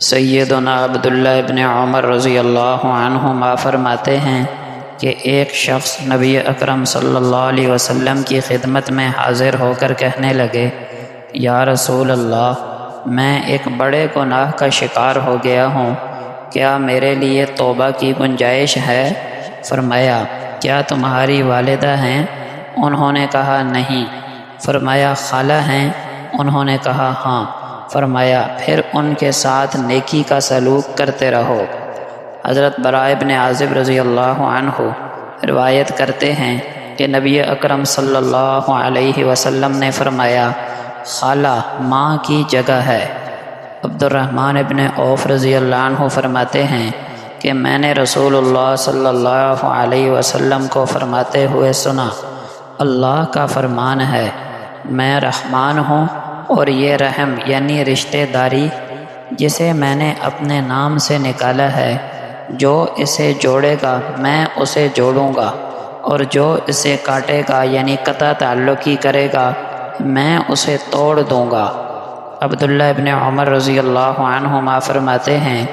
سیدنا عبداللہ ابن عمر رضی اللہ عنہما فرماتے ہیں کہ ایک شخص نبی اکرم صلی اللہ علیہ وسلم کی خدمت میں حاضر ہو کر کہنے لگے، یا رسول اللہ، میں ایک بڑے گناہ کا شکار ہو گیا ہوں، کیا میرے لیے توبہ کی گنجائش ہے؟ فرمایا، کیا تمہاری والدہ ہیں؟ انہوں نے کہا نہیں۔ فرمایا، خالہ ہیں؟ انہوں نے کہا ہاں۔ فرمایا، پھر ان کے ساتھ نیکی کا سلوک کرتے رہو۔ حضرت براء بن عازب رضی اللہ عنہ روایت کرتے ہیں کہ نبی اکرم صلی اللہ علیہ وسلم نے فرمایا، خالہ ماں کی جگہ ہے۔ عبد الرحمن ابن عوف رضی اللہ عنہ فرماتے ہیں کہ میں نے رسول اللہ صلی اللہ علیہ وسلم کو فرماتے ہوئے سنا، اللہ کا فرمان ہے، میں رحمان ہوں، اور یہ رحم یعنی رشتہ داری جسے میں نے اپنے نام سے نکالا ہے، جو اسے جوڑے گا میں اسے جوڑوں گا، اور جو اسے کاٹے گا یعنی قطع تعلقی کرے گا میں اسے توڑ دوں گا۔ عبداللہ ابن عمر رضی اللہ عنہما فرماتے ہیں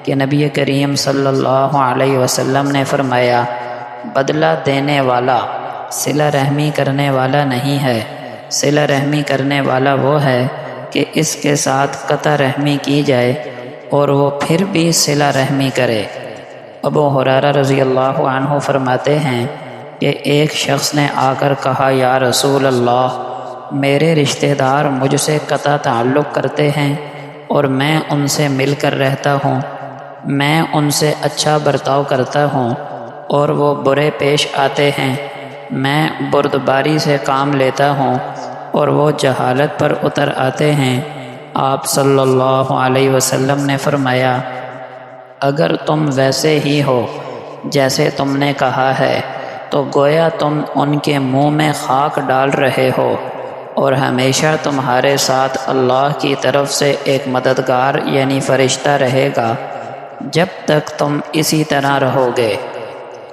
کہ نبی کریم صلی اللہ علیہ وسلم نے فرمایا، بدلہ دینے والا صلہ رحمی کرنے والا نہیں ہے، صلہ رحمی کرنے والا وہ ہے کہ اس کے ساتھ قطع رحمی کی جائے اور وہ پھر بھی صلہ رحمی کرے۔ ابو ہریرہ رضی اللہ عنہ فرماتے ہیں کہ ایک شخص نے آ کر کہا، یا رسول اللہ، میرے رشتہ دار مجھ سے قطع تعلق کرتے ہیں اور میں ان سے مل کر رہتا ہوں، میں ان سے اچھا برتاؤ کرتا ہوں اور وہ برے پیش آتے ہیں، میں بردباری سے کام لیتا ہوں اور وہ جہالت پر اتر آتے ہیں۔ آپ صلی اللہ علیہ وسلم نے فرمایا، اگر تم ویسے ہی ہو جیسے تم نے کہا ہے تو گویا تم ان کے منہ میں خاک ڈال رہے ہو، اور ہمیشہ تمہارے ساتھ اللہ کی طرف سے ایک مددگار یعنی فرشتہ رہے گا جب تک تم اسی طرح رہو گے۔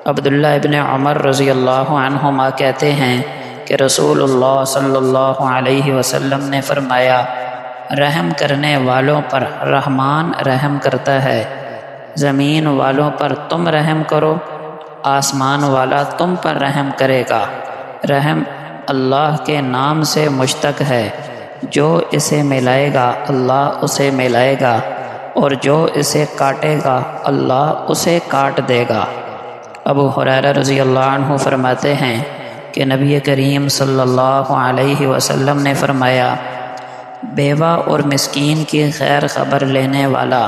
عبداللہ ابن عمر رضی اللہ عنہما کہتے ہیں کہ رسول اللہ صلی اللہ علیہ وسلم نے فرمایا، رحم کرنے والوں پر رحمان رحم کرتا ہے، زمین والوں پر تم رحم کرو، آسمان والا تم پر رحم کرے گا۔ رحم اللہ کے نام سے مشتق ہے، جو اسے ملائے گا اللہ اسے ملائے گا، اور جو اسے کاٹے گا اللہ اسے کاٹ دے گا۔ ابو ہریرہ رضی اللہ عنہ فرماتے ہیں کہ نبی کریم صلی اللہ علیہ وسلم نے فرمایا، بیوہ اور مسکین کی خیر خبر لینے والا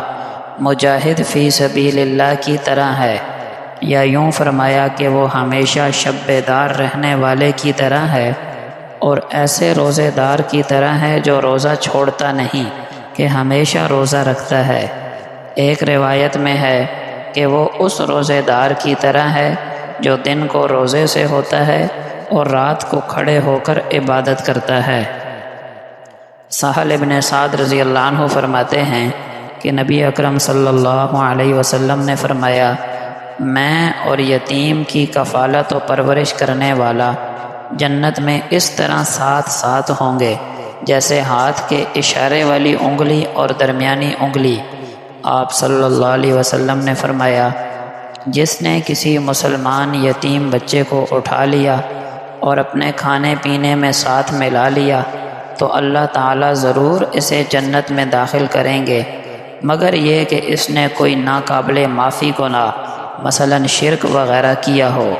مجاہد فی سبیل اللہ کی طرح ہے، یا یوں فرمایا کہ وہ ہمیشہ شب بیدار رہنے والے کی طرح ہے، اور ایسے روزے دار کی طرح ہے جو روزہ چھوڑتا نہیں کہ ہمیشہ روزہ رکھتا ہے۔ ایک روایت میں ہے کہ وہ اس روزے دار کی طرح ہے جو دن کو روزے سے ہوتا ہے اور رات کو کھڑے ہو کر عبادت کرتا ہے۔ سہل ابن سعد رضی اللہ عنہ فرماتے ہیں کہ نبی اکرم صلی اللہ علیہ وسلم نے فرمایا، میں اور یتیم کی کفالت و پرورش کرنے والا جنت میں اس طرح ساتھ ساتھ ہوں گے جیسے ہاتھ کے اشارے والی انگلی اور درمیانی انگلی۔ آپ صلی اللہ علیہ وسلم نے فرمایا، جس نے کسی مسلمان یتیم بچے کو اٹھا لیا اور اپنے کھانے پینے میں ساتھ ملا لیا تو اللہ تعالیٰ ضرور اسے جنت میں داخل کریں گے، مگر یہ کہ اس نے کوئی ناقابل معافی گناہ مثلا شرک وغیرہ کیا ہو۔